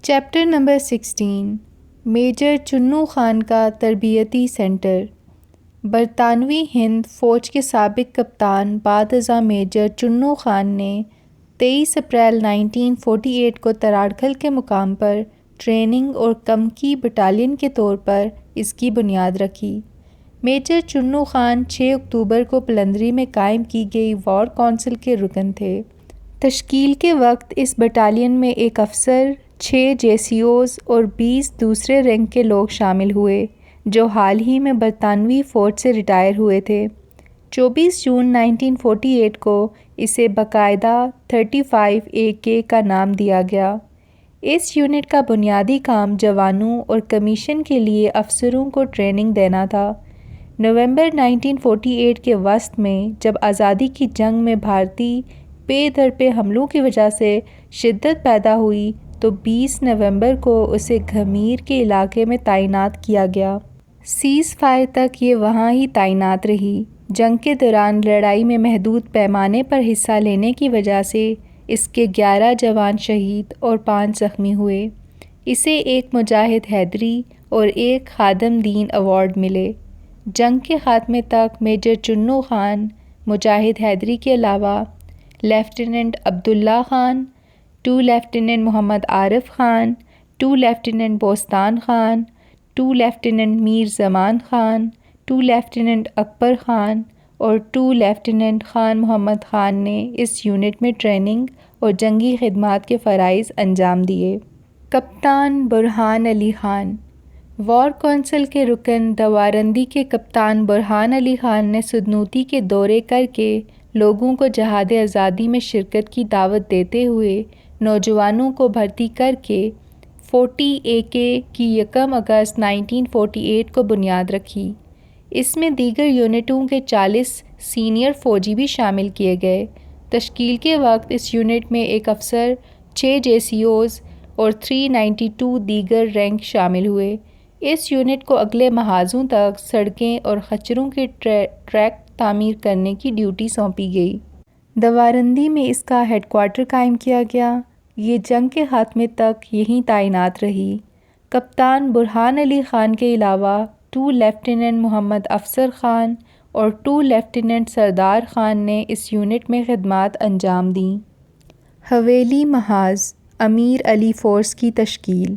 Chapter number 16 major چنو خان کا تربیتی centre. برطانوی ہند فوج کے سابق کپتان بعد ازاں میجر چنو خان نے 23 اپریل 1948 کو تراڑکھل کے مقام پر ٹریننگ اور کمکی بٹالین کے طور پر اس کی بنیاد رکھی۔ میجر چنو خان 6 اکتوبر کو پلندری میں قائم کی گئی وار کونسل کے رکن تھے۔ تشکیل کے وقت اس بٹالین میں ایک افسر، 6 JCOs اور 20 دوسرے رینک کے لوگ شامل ہوئے جو حال ہی میں برطانوی فوج سے ریٹائر ہوئے تھے۔ 24 جون 1948 کو اسے باقاعدہ 35 AK کا نام دیا گیا۔ اس یونٹ کا بنیادی کام جوانوں اور کمیشن کے لیے افسروں کو ٹریننگ دینا تھا۔ نومبر 1948 کے وسط میں جب آزادی کی جنگ میں بھارتی پے در پے حملوں کی وجہ سے شدت پیدا ہوئی تو 20 نومبر کو اسے گھمیر کے علاقے میں تعینات کیا گیا۔ سیز فائر تک یہ وہاں ہی تعینات رہی۔ جنگ کے دوران لڑائی میں محدود پیمانے پر حصہ لینے کی وجہ سے اس کے 11 جوان شہید اور 5 زخمی ہوئے۔ اسے ایک مجاہد حیدری اور ایک خادم دین ایوارڈ ملے۔ جنگ کے خاتمے تک میجر چنو خان مجاہد حیدری کے علاوہ لیفٹیننٹ عبداللہ خان، 2 لیفٹیننٹ محمد عارف خان، 2 لیفٹیننٹ بوستان خان، 2 لیفٹیننٹ میر زمان خان، 2 لیفٹیننٹ اکبر خان اور 2 لیفٹیننٹ خان محمد خان نے اس یونٹ میں ٹریننگ اور جنگی خدمات کے فرائض انجام دیے۔ کپتان برہان علی خان۔ وار کونسل کے رکن دواراندی کے کپتان برہان علی خان نے سودنوتی کے دورے کر کے لوگوں کو جہاد آزادی میں شرکت کی دعوت دیتے ہوئے نوجوانوں کو بھرتی کر کے 40 AK کی 1 اگست 1948 کو بنیاد رکھی۔ اس میں دیگر یونٹوں کے 40 سینئر فوجی بھی شامل کیے گئے۔ تشکیل کے وقت اس یونٹ میں ایک افسر، 6 JCOs اور 392 دیگر رینک شامل ہوئے۔ اس یونٹ کو اگلے محاذوں تک سڑکیں اور خچروں کے ٹریک تعمیر کرنے کی ڈیوٹی سونپی گئی۔ دواراندی میں اس کا ہیڈ کوارٹر قائم کیا گیا۔ یہ جنگ کے خاتمے تک یہیں تعینات رہی۔ کپتان برہان علی خان کے علاوہ 2 لیفٹیننٹ محمد افسر خان اور 2 لیفٹیننٹ سردار خان نے اس یونٹ میں خدمات انجام دیں۔ حویلی محاذ امیر علی فورس کی تشکیل۔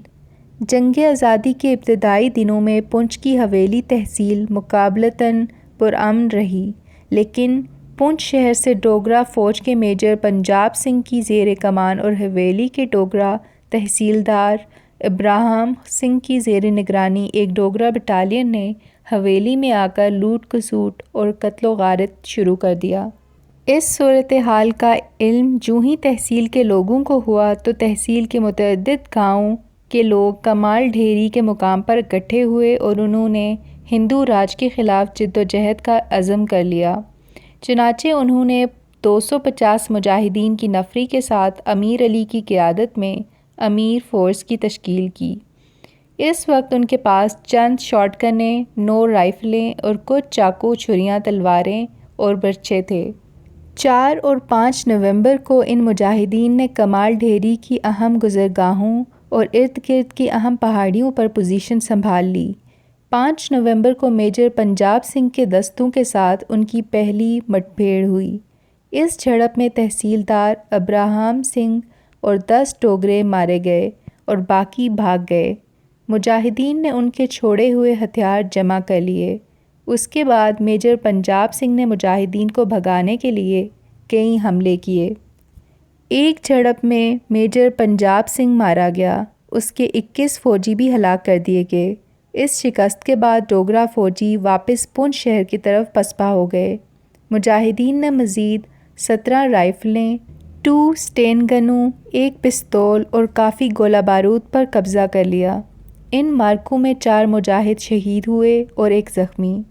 جنگ آزادی کے ابتدائی دنوں میں پونچھ کی حویلی تحصیل مقابلتاً پرامن رہی، لیکن پونچھ شہر سے ڈوگرا فوج کے میجر پنجاب سنگھ کی زیر کمان اور حویلی کے ڈوگرا تحصیلدار ابراہم سنگھ کی زیر نگرانی ایک ڈوگرا بٹالین نے حویلی میں آ کر لوٹ کھسوٹ اور قتل و غارت شروع کر دیا۔ اس صورتحال کا علم جوں ہی تحصیل کے لوگوں کو ہوا تو تحصیل کے متعدد گاؤں کے لوگ کمال ڈھیری کے مقام پر اکٹھے ہوئے اور انہوں نے ہندو راج کے خلاف جدوجہد کا عزم کر لیا۔ چنانچہ انہوں نے 250 مجاہدین کی نفری کے ساتھ امیر علی کی قیادت میں امیر فورس کی تشکیل کی۔ اس وقت ان کے پاس چند شاٹ گنیں، 9 رائفلیں اور کچھ چاقو، چھریاں، تلواریں اور برچھے تھے۔ 4 اور 5 نومبر کو ان مجاہدین نے کمال ڈھیری کی اہم گزرگاہوں اور ارد گرد کی اہم پہاڑیوں پر پوزیشن سنبھال لی۔ 5 نومبر کو میجر پنجاب سنگھ کے دستوں کے ساتھ ان کی پہلی مٹبھیڑ ہوئی۔ اس جھڑپ میں تحصیلدار ابراہم سنگھ اور 10 ڈوگرے مارے گئے اور باقی بھاگ گئے۔ مجاہدین نے ان کے چھوڑے ہوئے ہتھیار جمع کر لیے۔ اس کے بعد میجر پنجاب سنگھ نے مجاہدین کو بھگانے کے لیے کئی حملے کیے۔ ایک جھڑپ میں میجر پنجاب سنگھ مارا گیا، اس کے 21 فوجی بھی ہلاک کر دیے گئے۔ اس شکست کے بعد ڈوگرا فوجی واپس پونچھ شہر کی طرف پسپا ہو گئے۔ مجاہدین نے مزید 17 رائفلیں، 2 اسٹین گنوں، 1 پستول اور کافی گولہ بارود پر قبضہ کر لیا۔ ان مارکوں میں 4 مجاہد شہید ہوئے اور 1 زخمی۔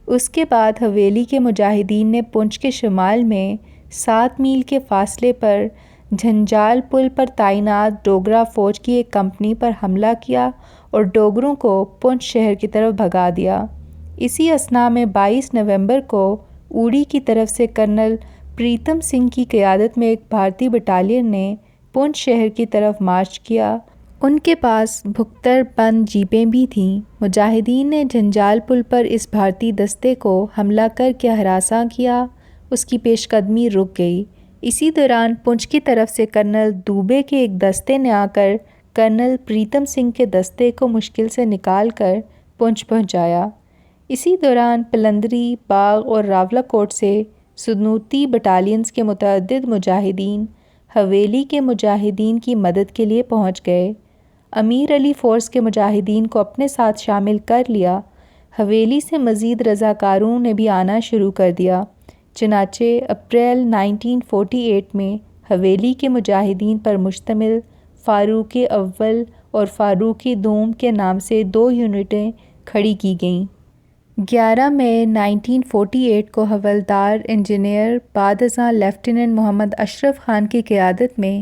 اس کے بعد حویلی کے مجاہدین نے پونچھ کے شمال میں 7 میل کے فاصلے پر جھنجال پل پر تعینات ڈوگرا فوج کی ایک کمپنی پر حملہ کیا اور ڈوگروں کو پونچھ شہر کی طرف بھگا دیا۔ اسی اثناء میں 22 نومبر کو اوڑی کی طرف سے کرنل پریتم سنگھ کی قیادت میں ایک بھارتی بٹالین نے پونچھ شہر کی طرف مارچ کیا۔ ان کے پاس بھکتر بند جیپیں بھی تھیں۔ مجاہدین نے جنجال پل پر اس بھارتی دستے کو حملہ کر کے ہراساں کیا، اس کی پیش قدمی رک گئی۔ اسی دوران پونچھ کی طرف سے کرنل دوبے کے ایک دستے نے آ کر کرنل پریتم سنگھ کے دستے کو مشکل سے نکال کر پونچھ پہنچایا۔ اسی دوران پلندری، باغ اور راولا کوٹ سے سدنوتی بٹالینز کے متعدد مجاہدین حویلی کے مجاہدین کی مدد کے لیے پہنچ گئے۔ امیر علی فورس کے مجاہدین کو اپنے ساتھ شامل کر لیا۔ حویلی سے مزید رضاکاروں نے بھی آنا شروع کر دیا۔ چنانچہ اپریل 1948 میں حویلی کے مجاہدین پر مشتمل فاروق اول اور فاروق دوم کے نام سے 2 یونٹیں کھڑی کی گئیں۔ 11 مئی 1948 کو حوالدار انجینئر بعد ازاں لیفٹیننٹ محمد اشرف خان کی قیادت میں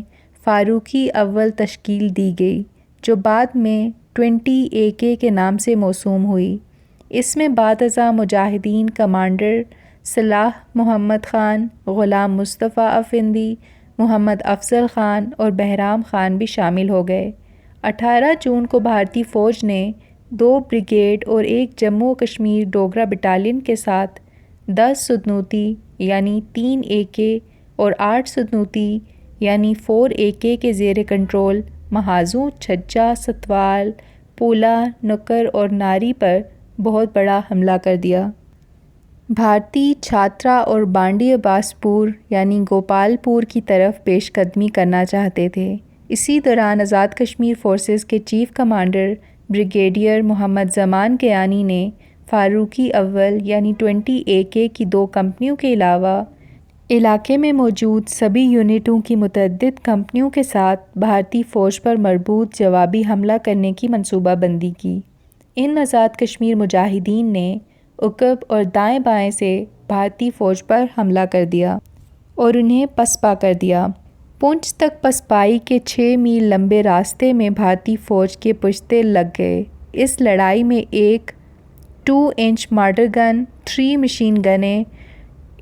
فاروقی اول تشکیل دی گئی، جو بعد میں 20 AK کے نام سے موسوم ہوئی۔ اس میں بعد ازاں مجاہدین کمانڈر صلاح محمد خان، غلام مصطفیٰ افندی، محمد افضل خان اور بہرام خان بھی شامل ہو گئے۔ 18 جون کو بھارتی فوج نے 2 بریگیڈ اور 1 جموں و کشمیر ڈوگرا بٹالین کے ساتھ 10 سدنوتی یعنی 3 AK اور 8 سدنوتی یعنی 4 AK کے زیر کنٹرول محاذوں چھجا، ستوال، پولا، نکر اور ناری پر بہت بڑا حملہ کر دیا۔ بھارتی چھاترا اور بانڈی عباس پور یعنی گوپال پور کی طرف پیش قدمی کرنا چاہتے تھے۔ اسی دوران آزاد کشمیر فورسز کے chief commander brigadier Muhammad Zaman Kayani نے فاروقی اول یعنی 20 AK کی 2 کمپنیوں کے علاوہ علاقے میں موجود سبھی یونٹوں کی متعدد کمپنیوں کے ساتھ بھارتی فوج پر مربوط جوابی حملہ کرنے کی منصوبہ بندی کی۔ ان آزاد کشمیر مجاہدین نے عقب اور دائیں بائیں سے بھارتی فوج پر حملہ کر دیا اور انہیں پسپا کر دیا۔ پونچھ تک پسپائی کے 6 میل لمبے راستے میں بھارتی فوج کے پشتے لگ گئے۔ اس لڑائی میں ایک 2 انچ مارٹر گن، 3 مشین گنیں،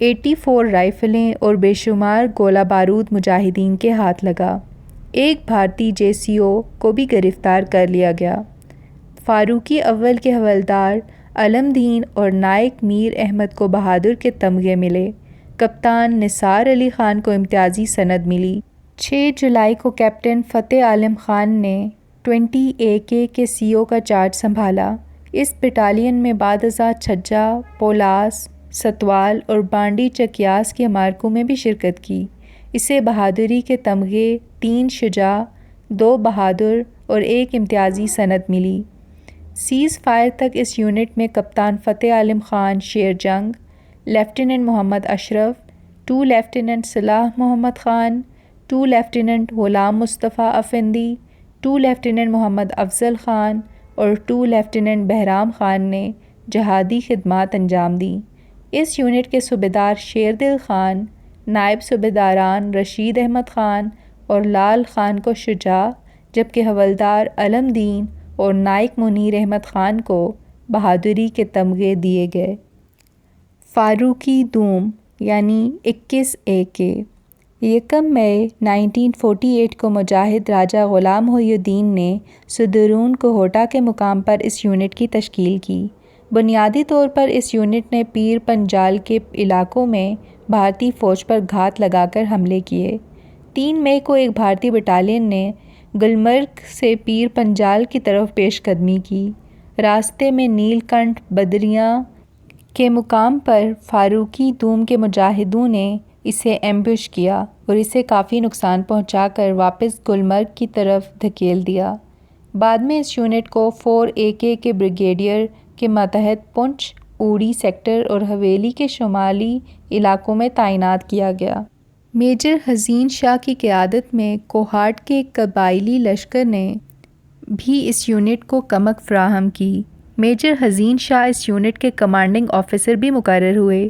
84 رائفلیں اور بے شمار گولہ بارود مجاہدین کے ہاتھ لگا۔ ایک بھارتی JCO کو بھی گرفتار کر لیا گیا۔ فاروقی اول کے حوالدار علم دین اور نائک میر احمد کو بہادر کے تمغے ملے۔ کپتان نثار علی خان کو امتیازی سند ملی۔ 6 جولائی کو کیپٹن فتح عالم خان نے 20 AK کے CO کا چارج سنبھالا۔ اس بٹالین میں بعد ازاں چھجا، پولاس، ستوال اور بانڈی چکیاس کے معرکوں میں بھی شرکت کی۔ اسے بہادری کے تمغے 3 شجاع، 2 بہادر اور 1 امتیازی سند ملی۔ سیز فائر تک اس یونٹ میں کپتان فتح عالم خان شیر جنگ، لیفٹیننٹ محمد اشرف، 2 لیفٹیننٹ صلاح محمد خان، 2 لیفٹیننٹ غلام مصطفیٰ افندی، 2 لیفٹیننٹ محمد افضل خان اور 2 لیفٹیننٹ بہرام خان نے جہادی خدمات انجام دیں۔ اس یونٹ کے صوبیدار شیردل خان، نائب صوبیداران رشید احمد خان اور لال خان کو شجاع، جبکہ حوالدار علم دین اور نائک منیر احمد خان کو بہادری کے تمغے دیے گئے۔ فاروقی دوم یعنی 21 AK 1 مئی 1948 کو مجاہد راجہ غلام محی الدین نے صدرون کوہوٹا کے مقام پر اس یونٹ کی تشکیل کی۔ بنیادی طور پر اس یونٹ نے پیر پنجال کے علاقوں میں بھارتی فوج پر گھات لگا کر حملے کیے۔ 3 مئی کو ایک بھارتی بٹالین نے گلمرگ سے پیر پنجال کی طرف پیش قدمی کی۔ راستے میں نیل کنٹھ بدریاں کے مقام پر فاروقی دوم کے مجاہدوں نے اسے ایمبوش کیا اور اسے کافی نقصان پہنچا کر واپس گلمرگ کی طرف دھکیل دیا۔ بعد میں اس یونٹ کو 4 AK کے بریگیڈیئر کے ماتحت پونچھ، اوڑی سیکٹر اور حویلی کے شمالی علاقوں میں تعینات کیا گیا۔ میجر حسین شاہ کی قیادت میں کوہاٹ کے ایک قبائلی لشکر نے بھی اس یونٹ کو کمک فراہم کی۔ میجر حسین شاہ اس یونٹ کے کمانڈنگ آفیسر بھی مقرر ہوئے۔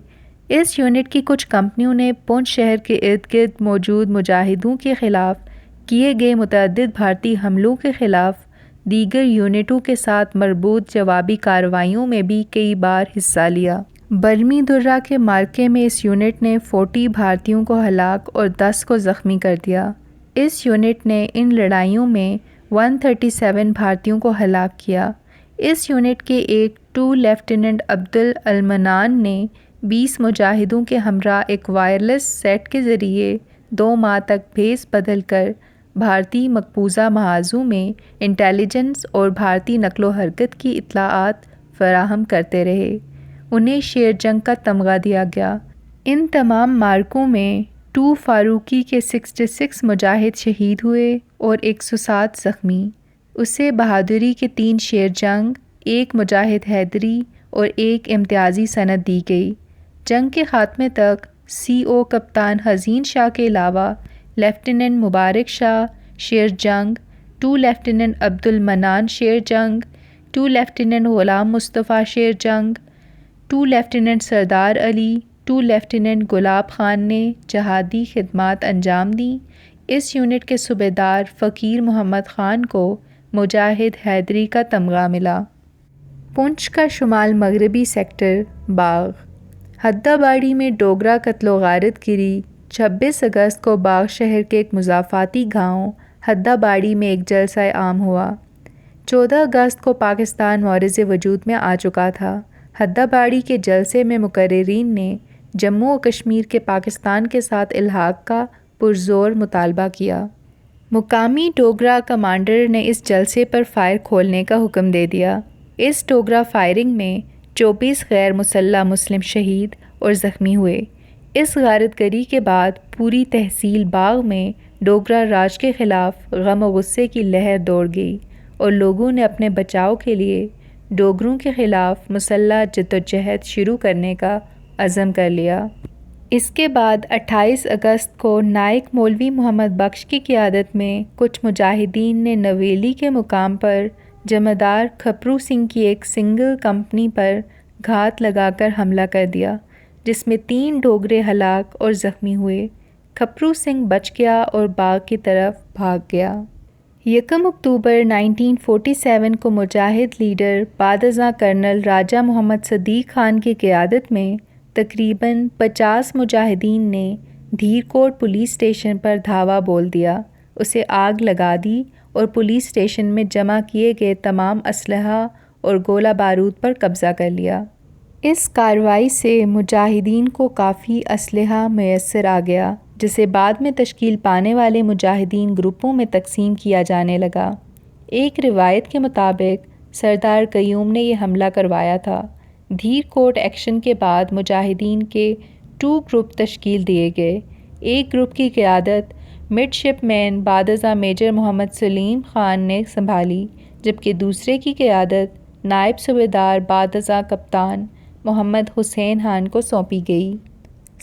اس یونٹ کی کچھ کمپنیوں نے پونچھ شہر کے ارد گرد موجود مجاہدوں کے خلاف کیے گئے متعدد بھارتی حملوں کے خلاف دیگر یونٹوں کے ساتھ مربوط جوابی کارروائیوں میں بھی کئی بار حصہ لیا۔ برمی درہ کے معرکے میں اس یونٹ نے 40 بھارتیوں کو ہلاک اور 10 کو زخمی کر دیا۔ اس یونٹ نے ان لڑائیوں میں 137 بھارتیوں کو ہلاک کیا۔ اس یونٹ کے ایک 2 لیفٹیننٹ عبدالمنان نے 20 مجاہدوں کے ہمراہ ایک وائرلیس سیٹ کے ذریعے 2 ماہ تک بھیس بدل کر بھارتی مقبوضہ محاذوں میں انٹیلیجنس اور بھارتی نقل و حرکت کی اطلاعات فراہم کرتے رہے۔ انہیں شیر جنگ کا تمغہ دیا گیا۔ ان تمام معرکوں میں 2 فاروقی کے 66 مجاہد شہید ہوئے اور 107 زخمی۔ اسے بہادری کے 3 شیر جنگ، 1 مجاہد حیدری اور 1 امتیازی سند دی گئی۔ جنگ کے خاتمے تک CO کپتان حزین شاہ کے علاوہ لیفٹیننٹ مبارک شاہ شیر جنگ، 2 لیفٹیننٹ عبدالمنان شیر جنگ، 2 لیفٹیننٹ غلام مصطفیٰ شیر جنگ، 2 لیفٹیننٹ سردار علی، 2 لیفٹیننٹ گلاب خان نے جہادی خدمات انجام دیں۔ اس یونٹ کے صوبیدار فقیر محمد خان کو مجاہد حیدری کا تمغہ ملا۔ پونچھ کا شمال مغربی سیکٹر باغ۔ حدہ باڑی میں ڈوگرا قتل و غارت گری۔ 26 اگست کو باغ شہر کے ایک مضافاتی گاؤں حدہ باڑی میں ایک جلسہ عام ہوا۔ 14 اگست کو پاکستان معرض وجود میں آ چکا تھا۔ حدہ باڑی کے جلسے میں مقررین نے جموں و کشمیر کے پاکستان کے ساتھ الحاق کا پرزور مطالبہ کیا۔ مقامی ڈوگرا کمانڈر نے اس جلسے پر فائر کھولنے کا حکم دے دیا۔ اس ڈوگرا فائرنگ میں 24 غیر مسلح مسلم شہید اور زخمی ہوئے۔ اس غارت گری کے بعد پوری تحصیل باغ میں ڈوگرا راج کے خلاف غم و غصے کی لہر دوڑ گئی اور لوگوں نے اپنے بچاؤ کے لیے ڈوگروں کے خلاف مسلح جدوجہد شروع کرنے کا عزم کر لیا۔ اس کے بعد 28 اگست کو نائک مولوی محمد بخش کی قیادت میں کچھ مجاہدین نے نویلی کے مقام پر جمعدار کھپرو سنگھ کی ایک سنگل کمپنی پر گھات لگا کر حملہ کر دیا، جس میں 3 ڈوگرے ہلاک اور زخمی ہوئے۔ کھپرو سنگھ بچ گیا اور باغ کی طرف بھاگ گیا۔ 1 اکتوبر 1947 کو مجاہد لیڈر بعد ازاں کرنل راجہ محمد صدیق خان کی قیادت میں تقریباً 50 مجاہدین نے دھیر کوٹ پولیس اسٹیشن پر دھاوا بول دیا، اسے آگ لگا دی اور پولیس اسٹیشن میں جمع کیے گئے تمام اسلحہ اور گولہ بارود پر قبضہ کر لیا۔ اس کارروائی سے مجاہدین کو کافی اسلحہ میسر آ گیا، جسے بعد میں تشکیل پانے والے مجاہدین گروپوں میں تقسیم کیا جانے لگا۔ ایک روایت کے مطابق سردار قیوم نے یہ حملہ کروایا تھا۔ دھیر کوٹ ایکشن کے بعد مجاہدین کے 2 گروپ تشکیل دیے گئے۔ ایک گروپ کی قیادت مڈ شپ مین بعد ازاں میجر محمد سلیم خان نے سنبھالی، جبکہ دوسرے کی قیادت نائب صوبیدار بعد ازاں کپتان محمد حسین خان کو سونپی گئی۔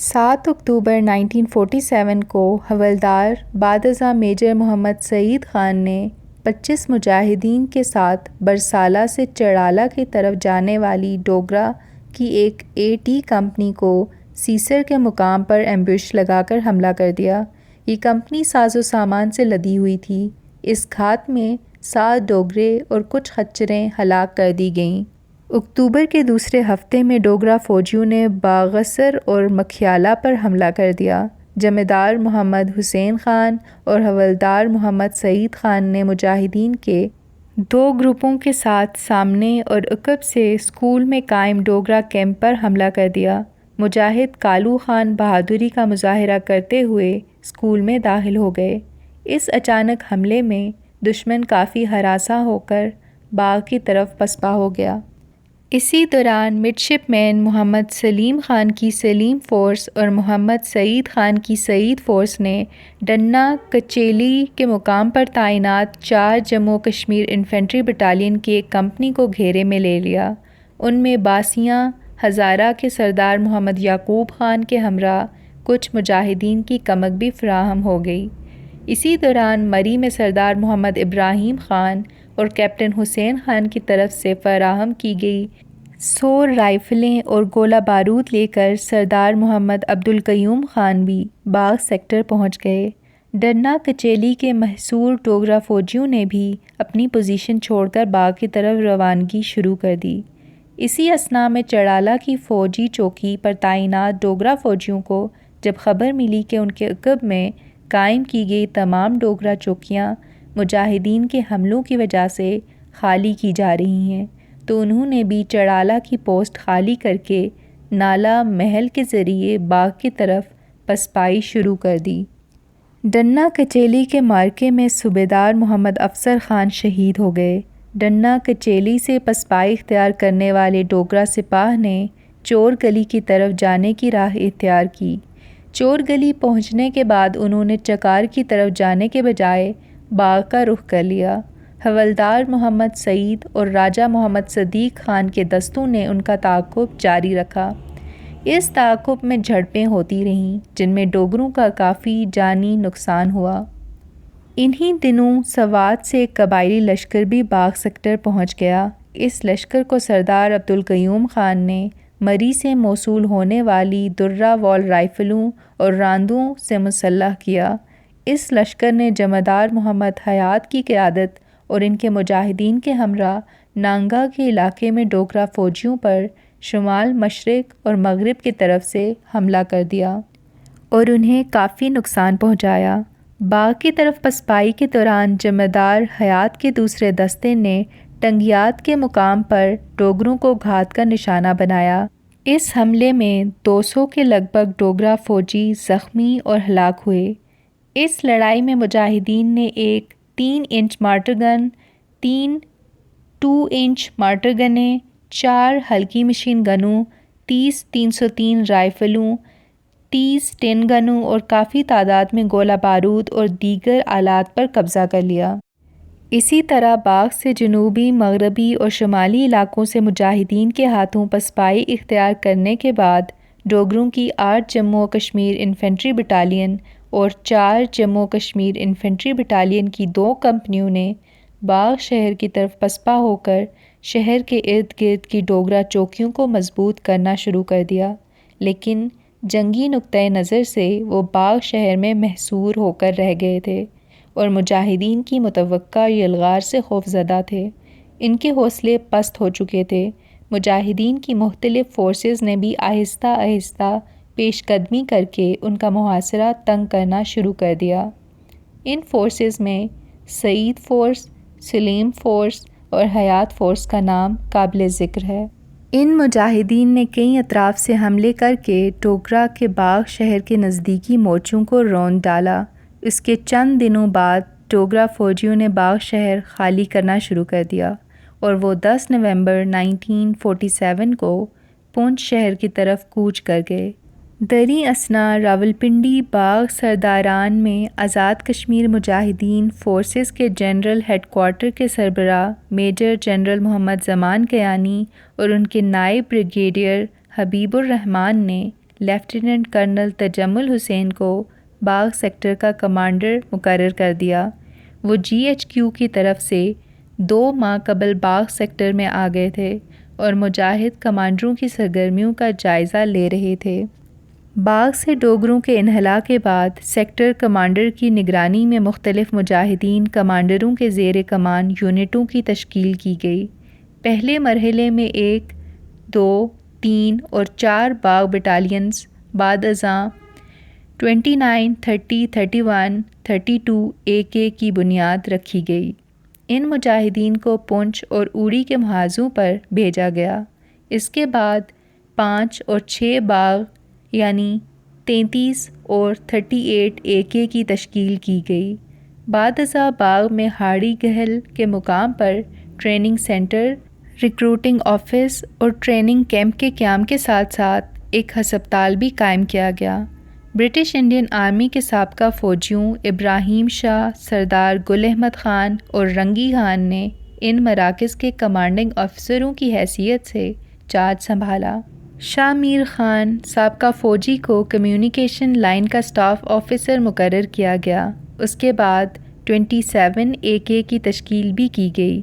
7 اکتوبر 1947 کو حوالدار بعد ازاں میجر محمد سعید خان نے 25 مجاہدین کے ساتھ برسالہ سے چڑالہ کی طرف جانے والی ڈوگرا کی ایک AT کمپنی کو سیسر کے مقام پر ایمبوش لگا کر حملہ کر دیا۔ یہ کمپنی ساز و سامان سے لدی ہوئی تھی۔ اس گھات میں 7 ڈوگرے اور کچھ خچریں ہلاک کر دی گئیں۔ اکتوبر کے دوسرے ہفتے میں ڈوگرا فوجیوں نے باغسر اور مکھیالہ پر حملہ کر دیا۔ جمعدار محمد حسین خان اور حوالدار محمد سعید خان نے مجاہدین کے 2 گروپوں کے ساتھ سامنے اور عقب سے اسکول میں قائم ڈوگرا کیمپ پر حملہ کر دیا۔ مجاہد کالو خان بہادری کا مظاہرہ کرتے ہوئے اسکول میں داخل ہو گئے۔ اس اچانک حملے میں دشمن کافی ہراساں ہو کر باغ کی طرف پسپا ہو گیا۔ اسی دوران مڈ شپ مین محمد سلیم خان کی سلیم فورس اور محمد سعید خان کی سعید فورس نے ڈنہ کچیلی کے مقام پر تعینات 4 جموں و کشمیر انفینٹری بٹالین کی ایک کمپنی کو گھیرے میں لے لیا۔ ان میں باسیاں ہزارہ کے سردار محمد یعقوب خان کے ہمراہ کچھ مجاہدین کی کمک بھی فراہم ہو گئی۔ اسی دوران مری میں سردار محمد ابراہیم خان اور کیپٹن حسین خان کی طرف سے فراہم کی گئی 100 رائفلیں اور گولہ بارود لے کر سردار محمد عبدالقیوم خان بھی باغ سیکٹر پہنچ گئے۔ ڈنہ کچیلی کے محصور ڈوگرا فوجیوں نے بھی اپنی پوزیشن چھوڑ کر باغ کی طرف روانگی شروع کر دی۔ اسی اثناء میں چڑالہ کی فوجی چوکی پر تعینات ڈوگرا فوجیوں کو جب خبر ملی کہ ان کے عقب میں قائم کی گئی تمام ڈوگرا چوکیاں مجاہدین کے حملوں کی وجہ سے خالی کی جا رہی ہیں، تو انہوں نے بھی چڑالہ کی پوسٹ خالی کر کے نالا محل کے ذریعے باغ کی طرف پسپائی شروع کر دی۔ ڈنہ کچیلی کے معرکے میں صوبیدار محمد افسر خان شہید ہو گئے۔ ڈنہ کچیلی سے پسپائی اختیار کرنے والے ڈوگرا سپاہ نے چور گلی کی طرف جانے کی راہ اختیار کی۔ چور گلی پہنچنے کے بعد انہوں نے چکار کی طرف جانے کے بجائے باغ کا رخ کر لیا۔ حوالدار محمد سعید اور راجہ محمد صدیق خان کے دستوں نے ان کا تعاقب جاری رکھا۔ اس تعاقب میں جھڑپیں ہوتی رہیں جن میں ڈوگروں کا کافی جانی نقصان ہوا۔ انہی دنوں سوات سے ایک قبائلی لشکر بھی باغ سیکٹر پہنچ گیا۔ اس لشکر کو سردار عبدالقیوم خان نے مری سے موصول ہونے والی درہ وال رائفلوں اور راندوں سے مسلح کیا۔ اس لشکر نے جمعدار محمد حیات کی قیادت اور ان کے مجاہدین کے ہمراہ نانگا کے علاقے میں ڈوگرا فوجیوں پر شمال مشرق اور مغرب کی طرف سے حملہ کر دیا اور انہیں کافی نقصان پہنچایا۔ باغ کی طرف پسپائی کے دوران جمعدار حیات کے دوسرے دستے نے ٹنگیات کے مقام پر ڈوگروں کو گھات کا نشانہ بنایا۔ اس حملے میں 200 کے لگ بھگ ڈوگرا فوجی زخمی اور ہلاک ہوئے۔ اس لڑائی میں مجاہدین نے ایک 3 انچ مارٹر گن، 3 2 انچ مارٹر گنیں، 4 ہلکی مشین گنوں، 30 303 رائفلوں، 30 ٹن گنوں اور کافی تعداد میں گولہ بارود اور دیگر آلات پر قبضہ کر لیا۔ اسی طرح باغ سے جنوبی، مغربی اور شمالی علاقوں سے مجاہدین کے ہاتھوں پسپائی اختیار کرنے کے بعد ڈوگروں کی 8 جموں و کشمیر انفینٹری بٹالین اور 4 جموں و کشمیر انفینٹری بٹالین کی 2 کمپنیوں نے باغ شہر کی طرف پسپا ہو کر شہر کے ارد گرد کی ڈوگرا چوکیوں کو مضبوط کرنا شروع کر دیا، لیکن جنگی نقطۂ نظر سے وہ باغ شہر میں محصور ہو کر رہ گئے تھے اور مجاہدین کی متوقع یلغار سے خوفزدہ تھے۔ ان کے حوصلے پست ہو چکے تھے۔ مجاہدین کی مختلف فورسز نے بھی آہستہ آہستہ پیش قدمی کر کے ان کا محاصرہ تنگ کرنا شروع کر دیا۔ ان فورسز میں سعید فورس، سلیم فورس اور حیات فورس کا نام قابل ذکر ہے۔ ان مجاہدین نے کئی اطراف سے حملے کر کے ڈوگرا کے باغ شہر کے نزدیکی مورچوں کو روند ڈالا۔ اس کے چند دنوں بعد ڈوگرا فوجیوں نے باغ شہر خالی کرنا شروع کر دیا اور وہ 10 نومبر 1947 کو پونچھ شہر کی طرف کوچ کر گئے۔ دریں اثنا راولپنڈی باغ سرداران میں آزاد کشمیر مجاہدین فورسز کے جنرل ہیڈ کوارٹر کے سربراہ میجر جنرل محمد زمان کیانی اور ان کے نائب بریگیڈیئر حبیب الرحمان نے لیفٹیننٹ کرنل تجمل حسین کو باغ سیکٹر کا کمانڈر مقرر کر دیا۔ وہ GHQ کی طرف سے 2 ماہ قبل باغ سیکٹر میں آ گئے تھے اور مجاہد کمانڈروں کی سرگرمیوں کا جائزہ لے رہے تھے۔ باغ سے ڈوگروں کے انخلاء کے بعد سیکٹر کمانڈر کی نگرانی میں مختلف مجاہدین کمانڈروں کے زیر کمان یونٹوں کی تشکیل کی گئی۔ پہلے مرحلے میں 1، 2، 3 اور 4 باغ بٹالینز بعد ازاں 29، 30، 31، 32 AK کی بنیاد رکھی گئی۔ ان مجاہدین کو پونچھ اور اوڑی کے محاذوں پر بھیجا گیا۔ اس کے بعد 5 اور 6 باغ یعنی 33 اور 38 AK کی تشکیل کی گئی۔ بعد ازاں باغ میں ہاڑی گہل کے مقام پر ٹریننگ سینٹر، ریکروٹنگ آفس اور ٹریننگ کیمپ کے قیام کے ساتھ ساتھ ایک ہسپتال بھی قائم کیا گیا۔ برٹش انڈین آرمی کے سابقہ فوجیوں ابراہیم شاہ، سردار گل احمد خان اور رنگی خان نے ان مراکز کے کمانڈنگ افسروں کی حیثیت سے چارج سنبھالا۔ شاہ میر خان سابقہ فوجی کو کمیونیکیشن لائن کا اسٹاف آفیسر مقرر کیا گیا۔ اس کے بعد 27 AK کی تشکیل بھی کی گئی۔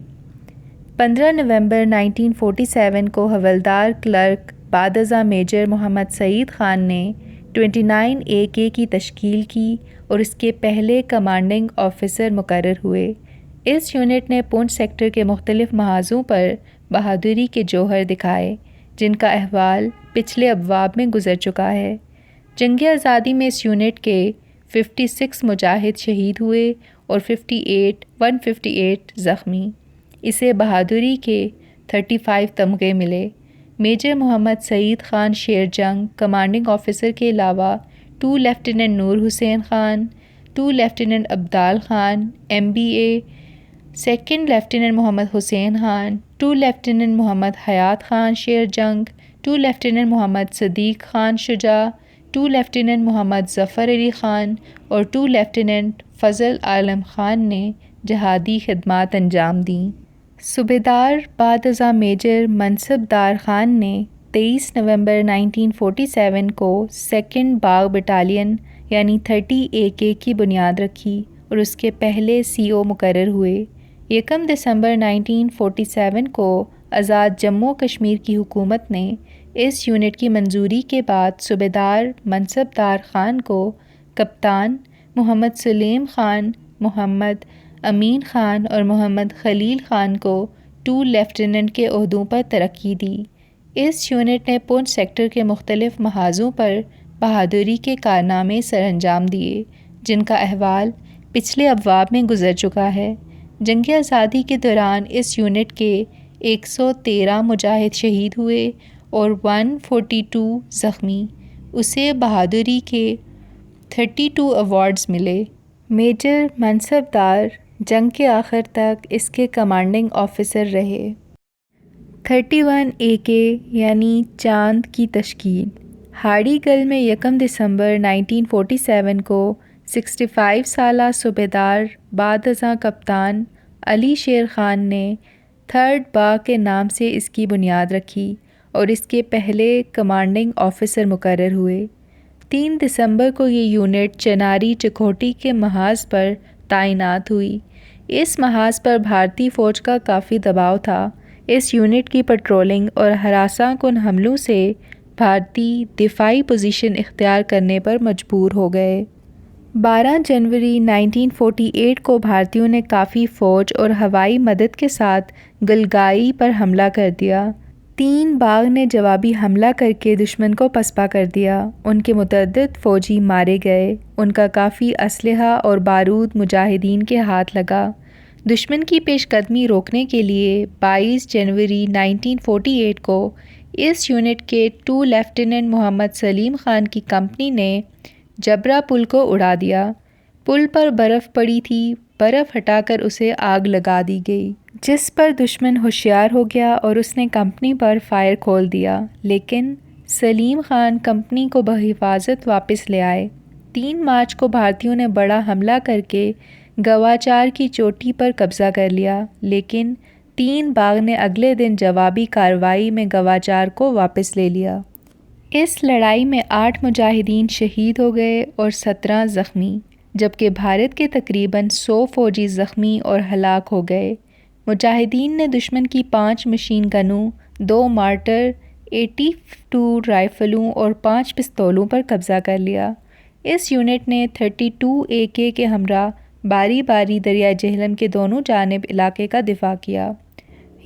15 نومبر 1947 کو حوالدار کلرک بعد ازاں میجر محمد سعید خان نے 29 AK کی تشکیل کی اور اس کے پہلے کمانڈنگ آفیسر مقرر ہوئے۔ اس یونٹ نے پونچھ سیکٹر کے مختلف محاذوں پر بہادری کے جوہر دکھائے، جن کا احوال پچھلے ابواب میں گزر چکا ہے۔ جنگ آزادی میں اس یونٹ کے 56 مجاہد شہید ہوئے اور 158 زخمی۔ اسے بہادری کے 35 تمغے ملے۔ میجر محمد سعید خان شیر جنگ کمانڈنگ آفیسر کے علاوہ 2 lieutenant Noor Hussain Khan, 2 lieutenant Abdul Khan MBA، 2nd lieutenant Muhammad Hussain Khan, 2 lieutenant Muhammad Hayat Khan Sher Jang, 2 lieutenant Muhammad Siddique Khan Shuja, 2 lieutenant Muhammad Zafar Ali Khan اور 2 لیفٹیننٹ فضل عالم خان نے جہادی خدمات انجام دیں۔ صوبیدار بعد ازاں میجر منصب دار خان نے 23 نومبر 1947 کو 2nd باغ بٹالین یعنی 30 AK کی بنیاد رکھی اور اس کے پہلے CO مقرر ہوئے۔ 1 دسمبر 1947 کو آزاد جموں کشمیر کی حکومت نے اس یونٹ کی منظوری کے بعد صوبیدار منصب دار خان کو کپتان، محمد سلیم خان، محمد امین خان اور محمد خلیل خان کو 2 لیفٹیننٹ کے عہدوں پر ترقی دی۔ اس یونٹ نے پونچھ سیکٹر کے مختلف محاذوں پر بہادری کے کارنامے سر انجام دیے، جن کا احوال پچھلے ابواب میں گزر چکا ہے۔ جنگ آزادی کے دوران اس یونٹ کے 113 مجاہد شہید ہوئے اور 142 زخمی۔ اسے بہادری کے 32 ایوارڈز ملے۔ میجر منصب دار جنگ کے آخر تک اس کے کمانڈنگ آفیسر رہے۔ 31 AK یعنی چاند کی تشکیل۔ ہاڑی گل میں 1 دسمبر 1947 کو 65 سالہ صوبیدار بعد ازاں کپتان علی شیر خان نے 3rd باغ کے نام سے اس کی بنیاد رکھی اور اس کے پہلے کمانڈنگ آفیسر مقرر ہوئے۔ 3 دسمبر کو یہ یونٹ چناری چکوٹھی کے محاذ پر تعینات ہوئی۔ اس محاذ پر بھارتی فوج کا کافی دباؤ تھا۔ اس یونٹ کی پیٹرولنگ اور ہراساں کن حملوں سے بھارتی دفاعی پوزیشن اختیار کرنے پر مجبور ہو گئے۔ 12 جنوری 1948 کو بھارتیوں نے کافی فوج اور ہوائی مدد کے ساتھ گلگائی پر حملہ کر دیا۔ 3 باغ نے جوابی حملہ کر کے دشمن کو پسپا کر دیا۔ ان کے متعدد فوجی مارے گئے۔ ان کا کافی اسلحہ اور بارود مجاہدین کے ہاتھ لگا۔ دشمن کی پیش قدمی روکنے کے لیے 22 جنوری 1948 کو اس یونٹ کے 2 لیفٹیننٹ محمد سلیم خان کی کمپنی نے جبرا پل کو اڑا دیا۔ پل پر برف پڑی تھی، برف ہٹا کر اسے آگ لگا دی گئی، جس پر دشمن ہوشیار ہو گیا اور اس نے کمپنی پر فائر کھول دیا، لیکن سلیم خان کمپنی کو بحفاظت واپس لے آئے۔ 3 مارچ کو بھارتیوں نے بڑا حملہ کر کے گواچار کی چوٹی پر قبضہ کر لیا، لیکن 3 باغ نے اگلے دن جوابی کارروائی میں گواچار کو واپس لے لیا۔ اس لڑائی میں 8 مجاہدین شہید ہو گئے اور 17 زخمی، جبکہ بھارت کے تقریباً 100 فوجی زخمی اور ہلاک ہو گئے۔ مجاہدین نے دشمن کی 5 مشین گنوں، 2 مارٹر، 82 رائفلوں اور 5 پستولوں پر قبضہ کر لیا۔ اس یونٹ نے 32 AK کے ہمراہ باری باری دریائے جہلم کے دونوں جانب علاقے کا دفاع کیا۔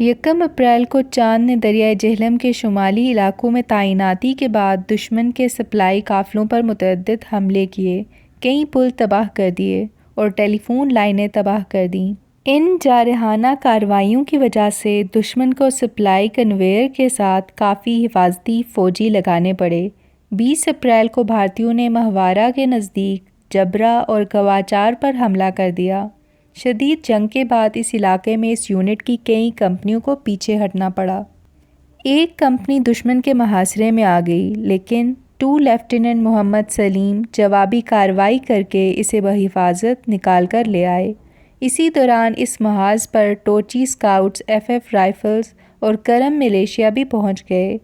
1 اپریل کو چاند نے دریائے جہلم کے شمالی علاقوں میں تعیناتی کے بعد دشمن کے سپلائی قافلوں پر متعدد حملے کیے، کئی پل تباہ کر دیے اور ٹیلی فون لائنیں تباہ کر دیں۔ ان جارحانہ کارروائیوں کی وجہ سے دشمن کو سپلائی کنویئر کے ساتھ کافی حفاظتی فوجی لگانے پڑے۔ 20 اپریل کو بھارتیوں نے مہوارہ کے نزدیک جبرا اور گواچار پر حملہ کر دیا۔ شدید جنگ کے بعد اس علاقے میں اس یونٹ کی کئی کمپنیوں کو پیچھے ہٹنا پڑا۔ ایک کمپنی دشمن کے محاصرے میں آ گئی، لیکن 2 لیفٹیننٹ محمد سلیم جوابی کارروائی کر کے اسے بحفاظت نکال کر لے آئے۔ اسی دوران اس محاذ پر ٹوچی اسکاؤٹس، FF رائفلز اور کرم ملیشیا بھی پہنچ گئے۔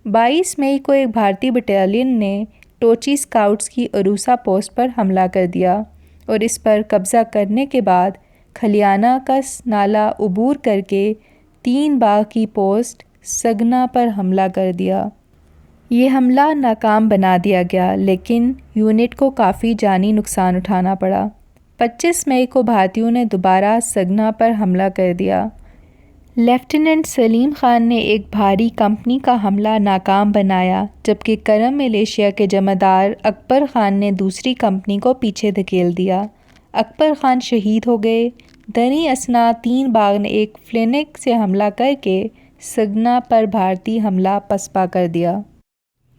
22 مئی کو ایک بھارتی بٹالین نے ٹوچی اسکاؤٹس کی عروسہ پوسٹ پر حملہ کر دیا اور اس پر قبضہ کرنے کے بعد کھلیانہ کس نالہ عبور کر کے 3 باغ کی پوسٹ سگنا پر حملہ کر دیا۔ یہ حملہ ناکام بنا دیا گیا، لیکن یونٹ کو کافی جانی نقصان اٹھانا پڑا۔ 25 مئی کو بھارتیوں نے دوبارہ سگنا پر حملہ کر دیا۔ لیفٹیننٹ سلیم خان نے ایک بھاری کمپنی کا حملہ ناکام بنایا، جبکہ کرم ملیشیا کے جمعدار اکبر خان نے دوسری کمپنی کو پیچھے دھکیل دیا۔ اکبر خان شہید ہو گئے۔ دریں اثنا تین باغ نے ایک فلینک سے حملہ کر کے سگنا پر بھارتی حملہ پسپا کر دیا۔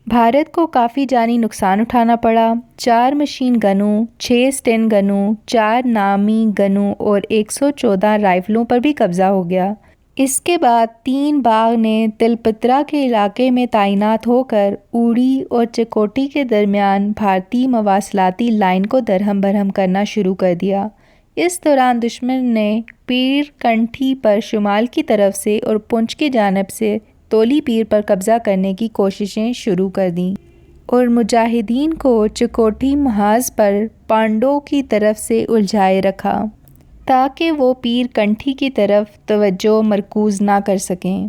بھارت کو کافی جانی نقصان اٹھانا پڑا۔ 4 مشین گنوں، 6 اسٹن گنوں، 4 نامی گنوں اور 114 رائفلوں پر بھی قبضہ ہو گیا۔ اس کے بعد 3 باغ نے تلپترا کے علاقے میں تعینات ہو کر اوڑی اور چکوٹی کے درمیان بھارتی مواصلاتی لائن کو درہم برہم کرنا شروع کر دیا۔ اس دوران دشمن نے پیر کنٹھی پر شمال کی طرف سے اور پونچھ کی جانب سے تولی پیر پر قبضہ کرنے کی کوششیں شروع کر دیں اور مجاہدین کو چکوٹی محاذ پر پانڈو کی طرف سے الجھائے رکھا تاکہ وہ پیر کنٹھی کی طرف توجہ مرکوز نہ کر سکیں۔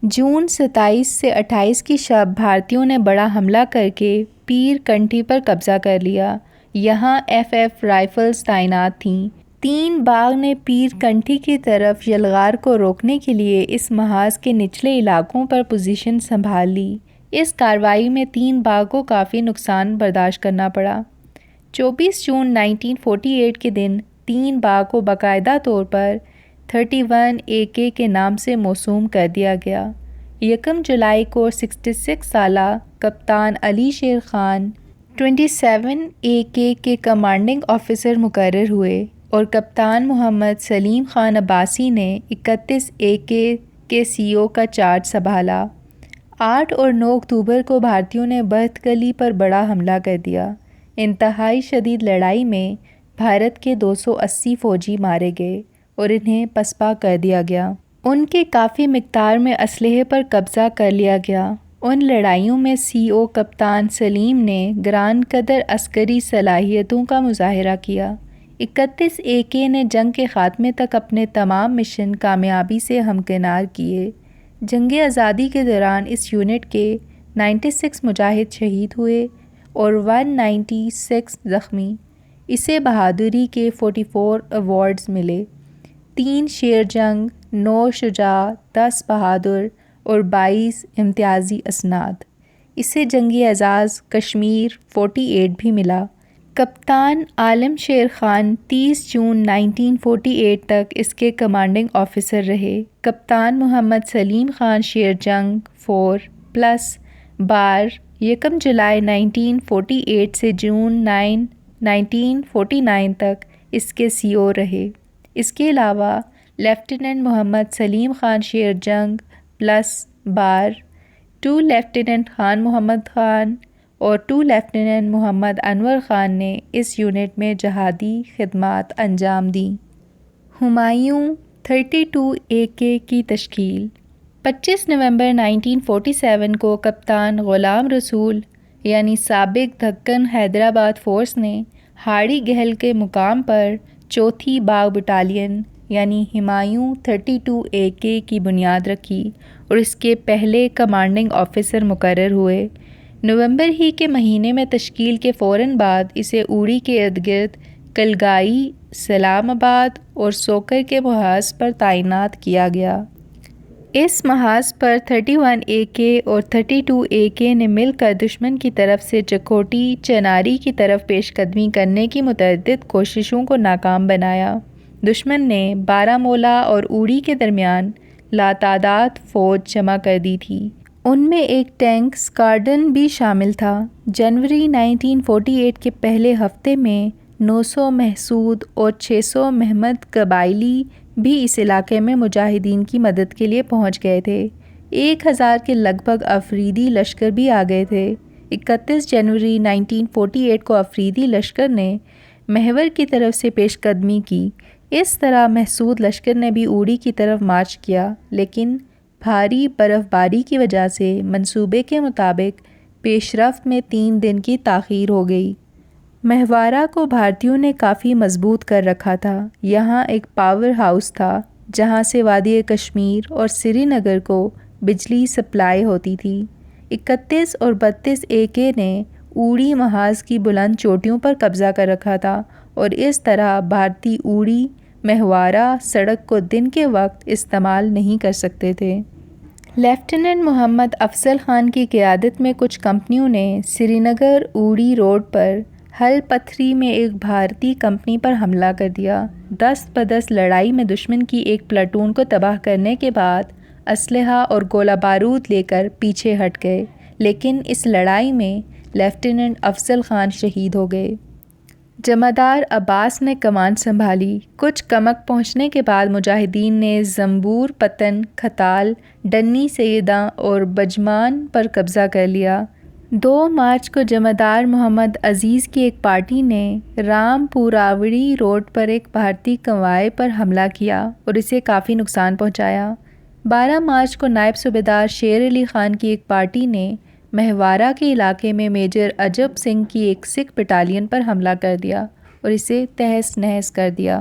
جون 27 سے 28 کی شب بھارتیوں نے بڑا حملہ کر کے پیر کنٹھی پر قبضہ کر لیا۔ یہاں FF رائفلز تعینات تھیں۔ 3 باغ نے پیر کنٹھی کی طرف یلغار کو روکنے کے لیے اس محاذ کے نچلے علاقوں پر پوزیشن سنبھال لی۔ اس کارروائی میں 3 باغ کو کافی نقصان برداشت کرنا پڑا۔ 24 جون 1948 کے دن 3 باغ کو باقاعدہ طور پر 31 AK کے نام سے موسوم کر دیا گیا۔ 1 جولائی کو 66 سالہ کپتان علی شیر خان 27 AK کے کمانڈنگ آفیسر مقرر ہوئے اور کپتان محمد سلیم خان عباسی نے 31 AK کے CO کا چارج سنبھالا۔ 8 اور 9 اکتوبر کو بھارتیوں نے برت گلی پر بڑا حملہ کر دیا۔ انتہائی شدید لڑائی میں بھارت کے 280 فوجی مارے گئے اور انہیں پسپا کر دیا گیا۔ ان کے کافی مقدار میں اسلحے پر قبضہ کر لیا گیا۔ ان لڑائیوں میں CO کپتان سلیم نے گران قدر عسکری صلاحیتوں کا مظاہرہ کیا۔ 31 AK نے جنگ کے خاتمے تک اپنے تمام مشن کامیابی سے ہمکنار کیے۔ جنگ آزادی کے دوران اس یونٹ کے 96 مجاہد شہید ہوئے اور 196 زخمی۔ اسے بہادری کے 44 ایوارڈز ملے، 3 شیر جنگ، 9 شجاع، 10 بہادر اور 22 امتیازی اسناد۔ اسے جنگی اعزاز کشمیر 48 بھی ملا۔ کپتان عالم شیر خان 30 جون 1948 تک اس کے کمانڈنگ آفیسر رہے۔ کپتان محمد سلیم خان شیر جنگ 4+ بار 1 جولائی 1948 سے جون 9 1949 تک اس کے CO رہے۔ اس کے علاوہ لیفٹیننٹ محمد سلیم خان شیر جنگ + بار 2 لیفٹیننٹ خان محمد خان اور 2 لیفٹیننٹ محمد انور خان نے اس یونٹ میں جہادی خدمات انجام دیں۔ ہمایوں 32 AK کی تشکیل۔ 25 نومبر 1947 کو کپتان غلام رسول یعنی سابق دکن حیدرآباد فورس نے ہاڑی گہل کے مقام پر 4تھی باغ بٹالین یعنی ہمایوں 32 AK کی بنیاد رکھی اور اس کے پہلے کمانڈنگ آفیسر مقرر ہوئے۔ نومبر ہی کے مہینے میں تشکیل کے فوراً بعد اسے اوڑی کے ارد گرد کلگائی، سلام آباد اور سوکر کے محاذ پر تعینات کیا گیا۔ اس محاذ پر 31 AK اور 32 AK نے مل کر دشمن کی طرف سے چکوٹی، چناری کی طرف پیش قدمی کرنے کی متعدد کوششوں کو ناکام بنایا۔ دشمن نے بارہمولہ اور اوڑی کے درمیان لاتعداد فوج جمع کر دی تھی۔ ان میں ایک ٹینک اسکواڈرن بھی شامل تھا۔ جنوری 1948 کے پہلے ہفتے میں 900 محسود اور 600 محمد قبائلی بھی اس علاقے میں مجاہدین کی مدد کے لیے پہنچ گئے تھے۔ 1000 کے لگ بھگ افریدی لشکر بھی آ گئے تھے۔ 31 جنوری 1948 کو افریدی لشکر نے محور کی طرف سے پیش قدمی کی۔ اس طرح محسود لشکر نے بھی اوڑی کی طرف مارچ کیا، لیکن بھاری برف باری کی وجہ سے منصوبے کے مطابق پیش رفت میں 3 دن کی تاخیر ہو گئی۔ مہوارہ کو بھارتیوں نے کافی مضبوط کر رکھا تھا۔ یہاں ایک پاور ہاؤس تھا جہاں سے وادی کشمیر اور سری نگر کو بجلی سپلائی ہوتی تھی۔ 31 اور 32 AK نے اوڑی محاذ کی بلند چوٹیوں پر قبضہ کر رکھا تھا اور اس طرح بھارتی اوڑی مہوارہ سڑک کو دن کے وقت استعمال نہیں کر سکتے تھے۔ لیفٹیننٹ محمد افضل خان کی قیادت میں کچھ کمپنیوں نے سری نگر اوڑی روڈ پر ہل پتھری میں ایک بھارتی کمپنی پر حملہ کر دیا۔ دست بدست لڑائی میں دشمن کی ایک پلاٹون کو تباہ کرنے کے بعد اسلحہ اور گولہ بارود لے کر پیچھے ہٹ گئے، لیکن اس لڑائی میں لیفٹیننٹ افضل خان شہید ہو گئے۔ جمعدار عباس نے کمان سنبھالی۔ کچھ کمک پہنچنے کے بعد مجاہدین نے زنبور پتن، کھتال، ڈنی سیداں اور بجمان پر قبضہ کر لیا۔ 2 مارچ کو جمعدار محمد عزیز کی ایک پارٹی نے رام پوراوڑی روڈ پر ایک بھارتی کنوائے پر حملہ کیا اور اسے کافی نقصان پہنچایا۔ 12 مارچ کو نائب صوبیدار شیر علی خان کی ایک پارٹی نے مہوارہ کے علاقے میں میجر عجب سنگھ کی ایک سکھ بٹالین پر حملہ کر دیا اور اسے تہس نہس کر دیا۔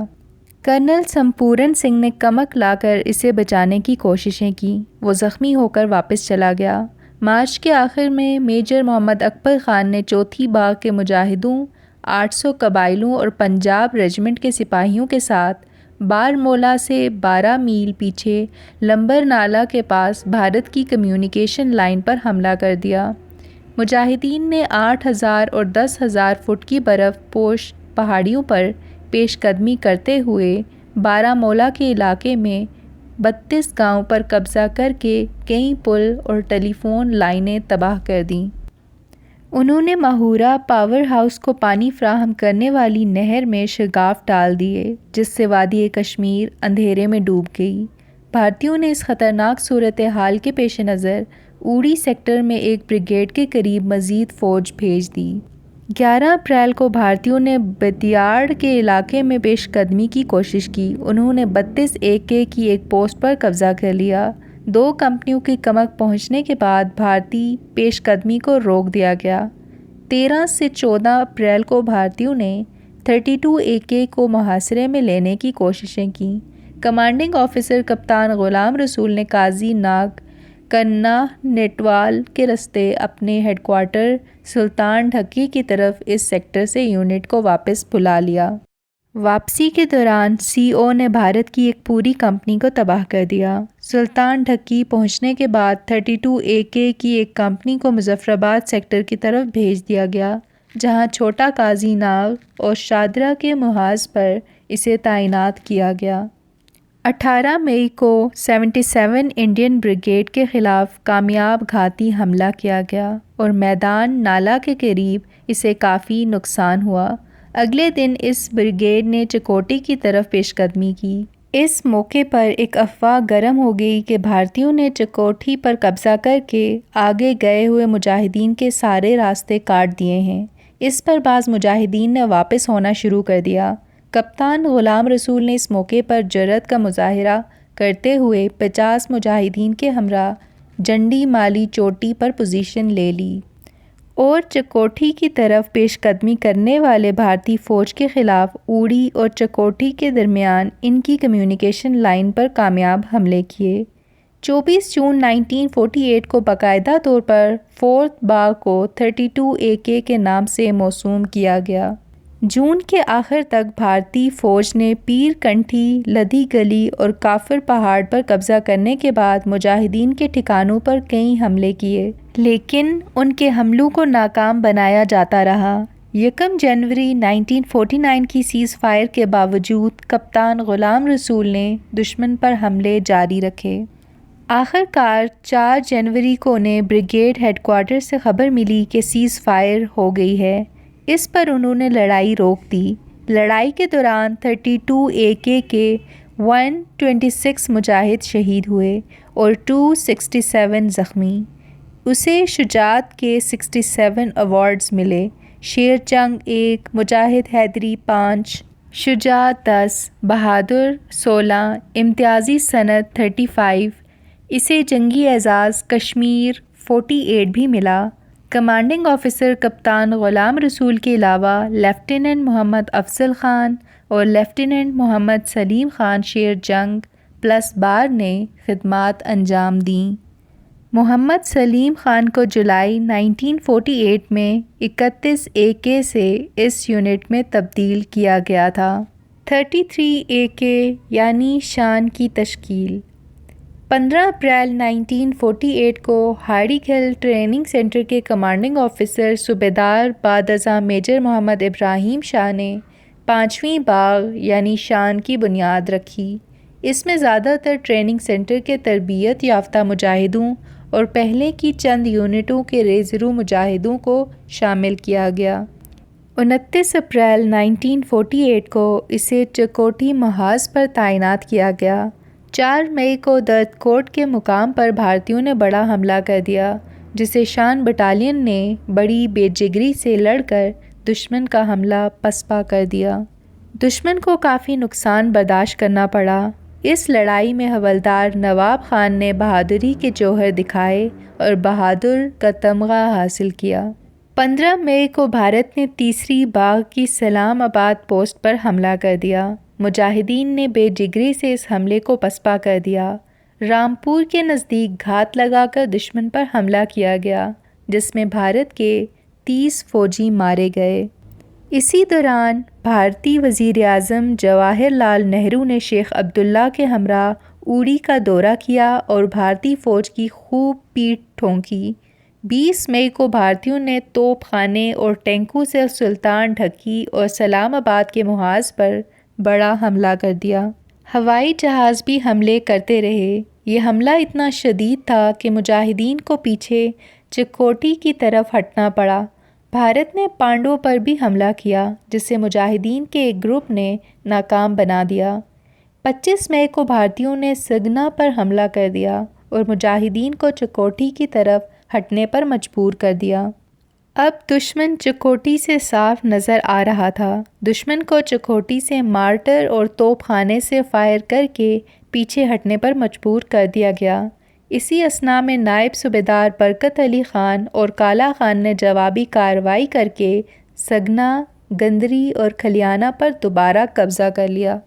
کرنل سمپورن سنگھ نے کمک لا کر اسے بچانے کی کوششیں کیں۔ وہ زخمی ہو کر واپس چلا گیا۔ مارچ کے آخر میں میجر محمد اکبر خان نے چوتھی باغ کے مجاہدوں، 800 قبائلیوں اور پنجاب ریجمنٹ کے سپاہیوں کے ساتھ بارمولہ سے 12 میل پیچھے لمبر نالہ کے پاس بھارت کی کمیونیکیشن لائن پر حملہ کر دیا۔ مجاہدین نے 8000 اور 10,000 فٹ کی برف پوش پہاڑیوں پر پیش قدمی کرتے ہوئے بارامولہ کے علاقے میں 32 گاؤں پر قبضہ کر کے کئی پل اور ٹیلی فون لائنیں تباہ کر دیں۔ انہوں نے ماہورہ پاور ہاؤس کو پانی فراہم کرنے والی نہر میں شگاف ڈال دیے، جس سے وادی کشمیر اندھیرے میں ڈوب گئی۔ بھارتیوں نے اس خطرناک صورتحال کے پیش نظر اوڑی سیکٹر میں ایک بریگیڈ کے قریب مزید فوج بھیج دی۔ 11 اپریل کو بھارتیوں نے بتیاڑ کے علاقے میں پیش قدمی کی کوشش کی۔ انہوں نے 32 AK کی ایک پوسٹ پر قبضہ کر لیا۔ 2 کمپنیوں کی کمک پہنچنے کے بعد بھارتی پیش قدمی کو روک دیا گیا۔ 13 سے 14 اپریل کو بھارتیوں نے 32 AK کو محاصرے میں لینے کی کوششیں کیں۔ کمانڈنگ آفیسر کپتان غلام رسول نے قاضی ناگ کنہ نیٹوال کے راستے اپنے ہیڈ کوارٹر سلطان ڈھکی کی طرف اس سیکٹر سے یونٹ کو واپس بلا لیا۔ واپسی کے دوران CO نے بھارت کی ایک پوری کمپنی کو تباہ کر دیا۔ سلطان ڈھکی پہنچنے کے بعد 32 AK کی ایک کمپنی کو مظفر آباد سیکٹر کی طرف بھیج دیا گیا، جہاں چھوٹا قاضی ناگ اور شادرہ کے محاذ پر اسے تعینات کیا گیا۔ 18 مئی کو 77 انڈین بریگیڈ کے خلاف کامیاب گھاتی حملہ کیا گیا اور میدان نالہ کے قریب اسے کافی نقصان ہوا۔ اگلے دن اس بریگیڈ نے چکوٹی کی طرف پیش قدمی کی۔ اس موقع پر ایک افواہ گرم ہو گئی کہ بھارتیوں نے چکوٹھی پر قبضہ کر کے آگے گئے ہوئے مجاہدین کے سارے راستے کاٹ دیے ہیں۔ اس پر بعض مجاہدین نے واپس ہونا شروع کر دیا۔ کپتان غلام رسول نے اس موقع پر جرأت کا مظاہرہ کرتے ہوئے 50 مجاہدین کے ہمراہ جنڈی مالی چوٹی پر پوزیشن لے لی اور چکوٹھی کی طرف پیش قدمی کرنے والے بھارتی فوج کے خلاف اوڑی اور چکوٹھی کے درمیان ان کی کمیونیکیشن لائن پر کامیاب حملے کیے۔ 24 جون 1948 کو باقاعدہ طور پر فورتھ باغ کو 32 AK کے نام سے موسوم کیا گیا۔ جون کے آخر تک بھارتی فوج نے پیر کنٹھی، لدھی گلی اور کافر پہاڑ پر قبضہ کرنے کے بعد مجاہدین کے ٹھکانوں پر کئی حملے کیے، لیکن ان کے حملوں کو ناکام بنایا جاتا رہا۔ 1 جنوری 1949 کی سیز فائر کے باوجود کپتان غلام رسول نے دشمن پر حملے جاری رکھے۔ آخر کار 4 جنوری کو انہیں بریگیڈ ہیڈ کوارٹر سے خبر ملی کہ سیز فائر ہو گئی ہے۔ اس پر انہوں نے لڑائی روک دی۔ لڑائی کے دوران 32 AK کے 126 مجاہد شہید ہوئے اور 267 زخمی۔ اسے شجاعت کے 67 ایوارڈز ملے: شیر جنگ 1، مجاہد حیدری 5، شجاع 10، بہادر 16، امتیازی سند 35۔ اسے جنگی اعزاز کشمیر 48 بھی ملا۔ کمانڈنگ آفیسر کپتان غلام رسول کے علاوہ لیفٹیننٹ محمد افضل خان اور لیفٹیننٹ محمد سلیم خان شیر جنگ +12 نے خدمات انجام دیں۔ محمد سلیم خان کو جولائی 1948 میں 31 AK سے اس یونٹ میں تبدیل کیا گیا تھا۔ 33 AK یعنی شان کی تشکیل۔ 15 اپریل 1948 کو ہاڑی کھل ٹریننگ سینٹر کے کمانڈنگ آفیسر صوبیدار بعد ازاں میجر محمد ابراہیم شاہ نے 5ویں باغ یعنی شان کی بنیاد رکھی۔ اس میں زیادہ تر ٹریننگ سینٹر کے تربیت یافتہ مجاہدوں اور پہلے کی چند یونٹوں کے ریزرو مجاہدوں کو شامل کیا گیا۔ 29 اپریل 1948 کو اسے چکوٹھی محاذ پر تعینات کیا گیا۔ 4 مئی کو درد کوٹ کے مقام پر بھارتیوں نے بڑا حملہ کر دیا، جسے شان بٹالین نے بڑی بے جگری سے لڑ کر دشمن کا حملہ پسپا کر دیا۔ دشمن کو کافی نقصان برداشت کرنا پڑا۔ اس لڑائی میں حوالدار نواب خان نے بہادری کے جوہر دکھائے اور بہادر کا تمغہ حاصل کیا۔ 15 مئی کو بھارت نے تیسری باغ کی سلام آباد پوسٹ پر حملہ کر دیا۔ مجاہدین نے بے جگری سے اس حملے کو پسپا کر دیا۔ رامپور کے نزدیک گھات لگا کر دشمن پر حملہ کیا گیا، جس میں بھارت کے 30 فوجی مارے گئے۔ اسی دوران بھارتی وزیر اعظم جواہر لال نہرو نے شیخ عبداللہ کے ہمراہ اوڑی کا دورہ کیا اور بھارتی فوج کی خوب پیٹ ٹھونکی۔ 20 مئی کو بھارتیوں نے توپ خانے اور ٹینکوں سے سلطان ڈھکی اور سلام آباد کے محاذ پر بڑا حملہ کر دیا۔ ہوائی جہاز بھی حملے کرتے رہے۔ یہ حملہ اتنا شدید تھا کہ مجاہدین کو پیچھے چکوٹھی کی طرف ہٹنا پڑا۔ بھارت نے پانڈو پر بھی حملہ کیا، جسے مجاہدین کے ایک گروپ نے ناکام بنا دیا۔ 25 مئی کو بھارتیوں نے سگنا پر حملہ کر دیا اور مجاہدین کو چکوٹھی کی طرف ہٹنے پر مجبور کر دیا۔ اب دشمن چکوٹھی سے صاف نظر آ رہا تھا۔ دشمن کو چکوٹھی سے مارٹر اور توپ خانے سے فائر کر کے پیچھے ہٹنے پر مجبور کر دیا گیا۔ اسی اثناء میں نائب صوبیدار برکت علی خان اور کالا خان نے جوابی کارروائی کر کے سگنا، گندری اور کھلیانہ پر دوبارہ قبضہ کر لیا۔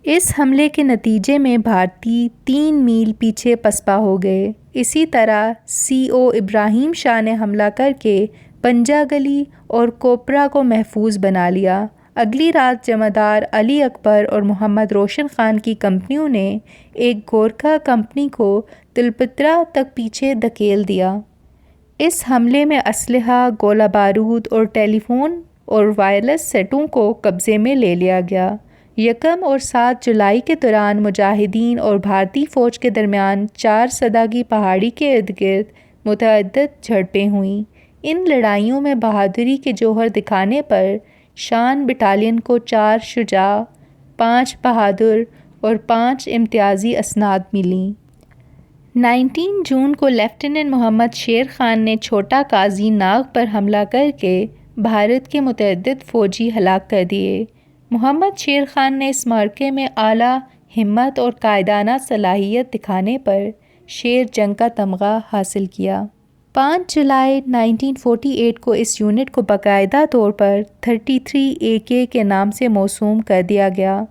اس حملے کے نتیجے میں بھارتی 3 میل پیچھے پسپا ہو گئے۔ اسی طرح CO ابراہیم شاہ نے حملہ کر کے پنجا گلی اور کوپرا کو محفوظ بنا لیا۔ اگلی رات جمعدار علی اکبر اور محمد روشن خان کی کمپنیوں نے ایک گورکھا کمپنی کو تلپترا تک پیچھے دھکیل دیا۔ اس حملے میں اسلحہ، گولہ بارود اور ٹیلی فون اور وائرلیس سیٹوں کو قبضے میں لے لیا گیا۔ 1 اور 7 جولائی کے دوران مجاہدین اور بھارتی فوج کے درمیان 4 سداگی پہاڑی کے ارد گرد متعدد جھڑپیں ہوئیں۔ ان لڑائیوں میں بہادری کے جوہر دکھانے پر شان بٹالین کو 4 شجاع، 5 بہادر اور 5 امتیازی اسناد ملیں۔ 19 جون کو لیفٹیننٹ محمد شیر خان نے چھوٹا قاضی ناگ پر حملہ کر کے بھارت کے متعدد فوجی ہلاک کر دیے۔ محمد شیر خان نے اس معرکے میں اعلیٰ ہمت اور قائدانہ صلاحیت دکھانے پر شیر جنگ کا تمغہ حاصل کیا۔ 5 جولائی 1948 کو اس یونٹ کو باقاعدہ طور پر 33 AK کے نام سے موسوم کر دیا گیا۔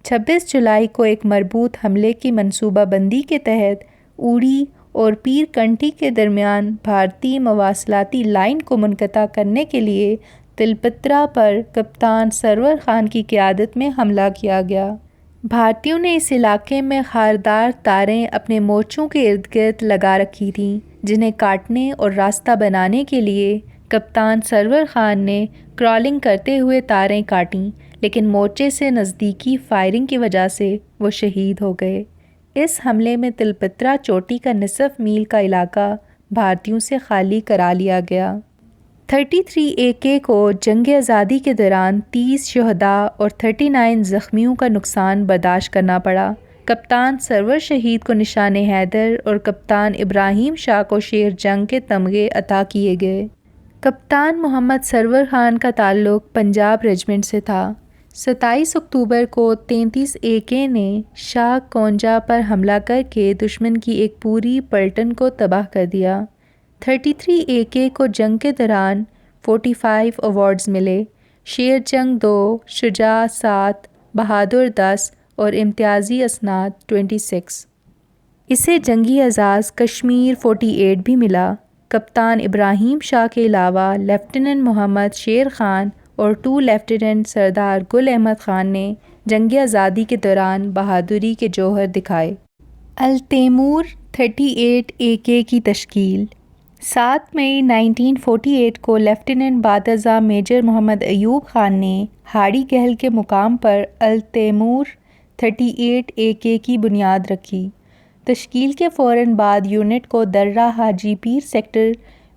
26 جولائی کو ایک مربوط حملے کی منصوبہ بندی کے تحت اوڑی اور پیر کنٹی کے درمیان بھارتی مواصلاتی لائن کو منقطع کرنے کے لیے تلپترا پر کپتان سرور خان کی قیادت میں حملہ کیا گیا۔ بھارتیوں نے اس علاقے میں خاردار تاریں اپنے مورچوں کے ارد گرد لگا رکھی تھیں، جنہیں کاٹنے اور راستہ بنانے کے لیے کپتان سرور خان نے کرالنگ کرتے ہوئے تاریں کاٹیں، لیکن مورچے سے نزدیکی فائرنگ کی وجہ سے وہ شہید ہو گئے۔ اس حملے میں تلپترا چوٹی کا نصف میل کا علاقہ بھارتیوں سے خالی کرا لیا گیا۔ 33 AK کو جنگ آزادی کے دوران 30 شہداء اور 39 زخمیوں کا نقصان برداشت کرنا پڑا۔ کپتان سرور شہید کو نشان حیدر اور کپتان ابراہیم شاہ کو شیر جنگ کے تمغے عطا کیے گئے۔ کپتان محمد سرور خان کا تعلق پنجاب ریجمنٹ سے تھا۔ 27 اکتوبر کو 33 AK نے شاہ کونجا پر حملہ کر کے دشمن کی ایک پوری پلٹن کو تباہ کر دیا۔ 33 AK کو جنگ کے دوران 45 ایوارڈز ملے، شیر جنگ 2، شجاع 7، بہادر 10 اور امتیازی اسناد 26۔ اسے جنگی اعزاز کشمیر 48 بھی ملا۔ کپتان ابراہیم شاہ کے علاوہ لیفٹیننٹ محمد شیر خان اور 2 لیفٹیننٹ سردار گل احمد خان نے جنگ آزادی کے دوران بہادری کے جوہر دکھائے۔ التیمور 38 AK کی تشکیل 7 مئی 1948 کو لیفٹیننٹ بعد میجر محمد ایوب خان نے ہاڑی گہل کے مقام پر التیمور 38 AK کی بنیاد رکھی۔ تشکیل کے فوراً بعد یونٹ کو درہ حاجی پیر سیکٹر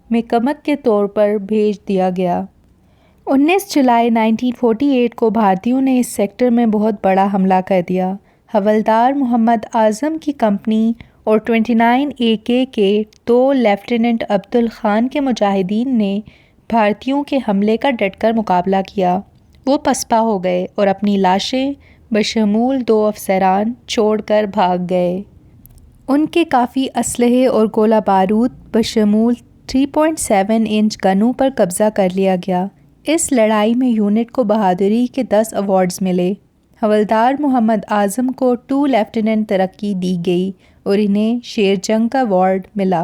میں کمک کے طور پر بھیج دیا گیا۔ 19 جولائی 1948 کو بھارتیوں نے اس سیکٹر میں بہت بڑا حملہ کر دیا۔ حوالدار محمد اعظم کی کمپنی اور 29 AK کے 2 لیفٹیننٹ عبدل خان کے مجاہدین نے بھارتیوں کے حملے کا ڈٹ کر مقابلہ کیا۔ وہ پسپا ہو گئے اور اپنی لاشیں بشمول 2 افسران چھوڑ کر بھاگ گئے۔ ان کے کافی اسلحے اور گولہ بارود بشمول 3.7 انچ گنوں پر قبضہ کر لیا گیا۔ اس لڑائی میں یونٹ کو بہادری کے 10 ایوارڈز ملے۔ حوالدار محمد اعظم کو 2 لیفٹیننٹ ترقی دی گئی اور انہیں شیر جنگ کا ایوارڈ ملا۔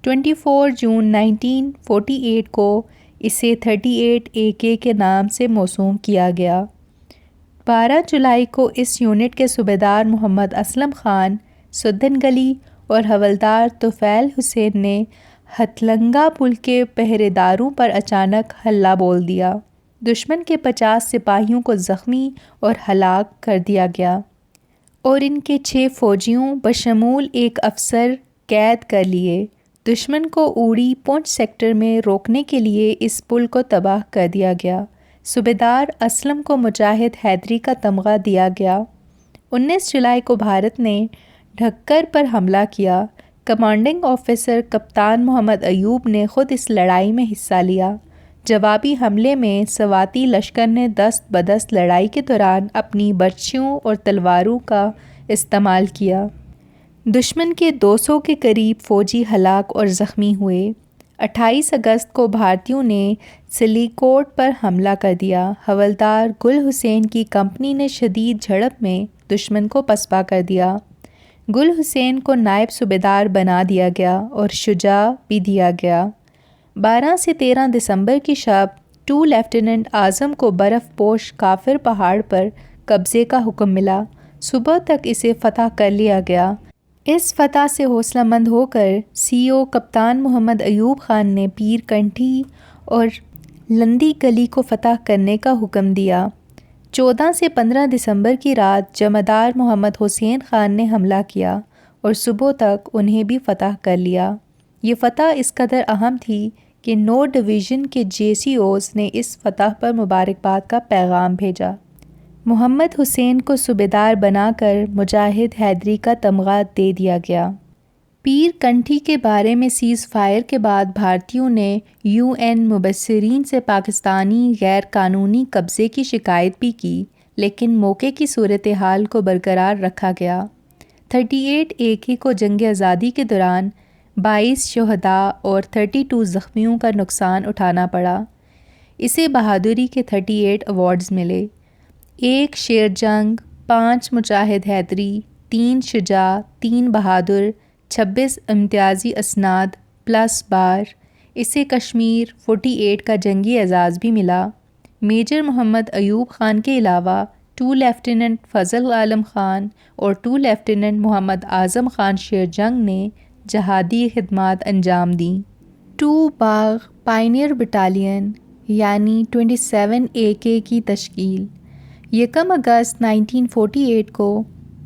24 جون 1948 کو اسے 38 AK کے نام سے موسوم کیا گیا۔ 12 جولائی کو اس یونٹ کے صوبیدار محمد اسلم خان سدن گلی اور حوالدار طفیل حسین نے ہتھلنگا پل کے پہرے داروں پر اچانک حلہ بول دیا۔ دشمن کے 50 سپاہیوں کو زخمی اور ہلاک کر دیا گیا اور ان کے 6 فوجیوں بشمول ایک افسر قید کر لیے۔ دشمن کو اوڑی پونچھ سیکٹر میں روکنے کے لیے اس پل کو تباہ کر دیا گیا۔ صوبیدار اسلم کو مجاہد حیدری کا تمغہ دیا گیا۔ 19 جولائی کو بھارت نے ڈھکر پر حملہ کیا۔ کمانڈنگ آفیسر کپتان محمد ایوب نے خود اس لڑائی میں حصہ لیا۔ جوابی حملے میں سواتی لشکر نے دست بدست لڑائی کے دوران اپنی برچھیوں اور تلواروں کا استعمال کیا۔ دشمن کے 200 کے قریب فوجی ہلاک اور زخمی ہوئے۔ 28 اگست کو بھارتیوں نے سلیکوٹ پر حملہ کر دیا۔ حوالدار گل حسین کی کمپنی نے شدید جھڑپ میں دشمن کو پسپا کر دیا۔ گل حسین کو نائب صوبیدار بنا دیا گیا اور شجاع بھی دیا گیا۔ 12 سے 13 دسمبر کی شب 2 لیفٹیننٹ اعظم کو برف پوش کافر پہاڑ پر قبضے کا حکم ملا۔ صبح تک اسے فتح کر لیا گیا۔ اس فتح سے حوصلہ مند ہو کر CO کپتان محمد ایوب خان نے پیر کنٹھی اور لندی گلی کو فتح کرنے کا حکم دیا۔ 14 سے 15 دسمبر کی رات جمعدار محمد حسین خان نے حملہ کیا اور صبح تک انہیں بھی فتح کر لیا۔ یہ فتح اس قدر اہم تھی کہ 9 ڈویژن کے JCOs نے اس فتح پر مبارکباد کا پیغام بھیجا۔ محمد حسین کو صوبیدار بنا کر مجاہد حیدری کا تمغہ دے دیا گیا۔ پیر کنٹھی کے بارے میں سیز فائر کے بعد بھارتیوں نے UN مبصرین سے پاکستانی غیر قانونی قبضے کی شکایت بھی کی، لیکن موقع کی صورتحال کو برقرار رکھا گیا۔ 38 AK کو جنگ آزادی کے دوران 22 شہداء اور 32 زخمیوں کا نقصان اٹھانا پڑا۔ اسے بہادری کے 38 ایوارڈز ملے: 1 شیر جنگ، 5 مجاہد حیدری، 3 شجاع، 3 بہادر، 26 امتیازی اسناد پلس بار۔ اسے کشمیر 48 کا جنگی اعزاز بھی ملا۔ میجر محمد ایوب خان کے علاوہ 2 لیفٹیننٹ فضل عالم خان اور 2 لیفٹیننٹ محمد اعظم خان شیر جنگ نے جہادی خدمات انجام دیں۔ 2 باغ پائنیئر بٹالین یعنی 27 AK کی تشکیل 1 اگست 1948 کو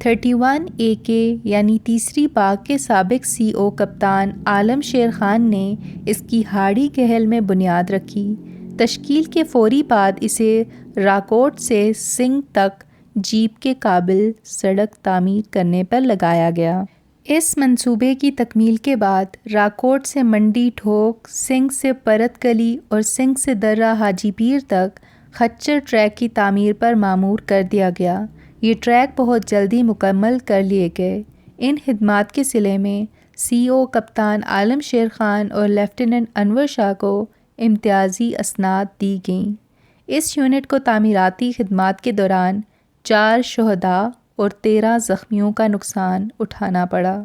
31 AK یعنی تیسری باغ کے سابق CO کپتان عالم شیر خان نے اس کی ہاڑی گہل میں بنیاد رکھی۔ تشکیل کے فوری بعد اسے راکوٹ سے سنگھ تک جیپ کے قابل سڑک تعمیر کرنے پر لگایا گیا۔ اس منصوبے کی تکمیل کے بعد راکوٹ سے منڈی ٹھوک، سنگھ سے پرت گلی اور سنگھ سے درہ حاجی پیر تک خچر ٹریک کی تعمیر پر مامور کر دیا گیا۔ یہ ٹریک بہت جلدی مکمل کر لیے گئے۔ ان خدمات کے صلے میں CO کپتان عالم شیر خان اور لیفٹیننٹ انور شاہ کو امتیازی اسناد دی گئیں۔ اس یونٹ کو تعمیراتی خدمات کے دوران 4 شہداء اور 13 زخمیوں کا نقصان اٹھانا پڑا۔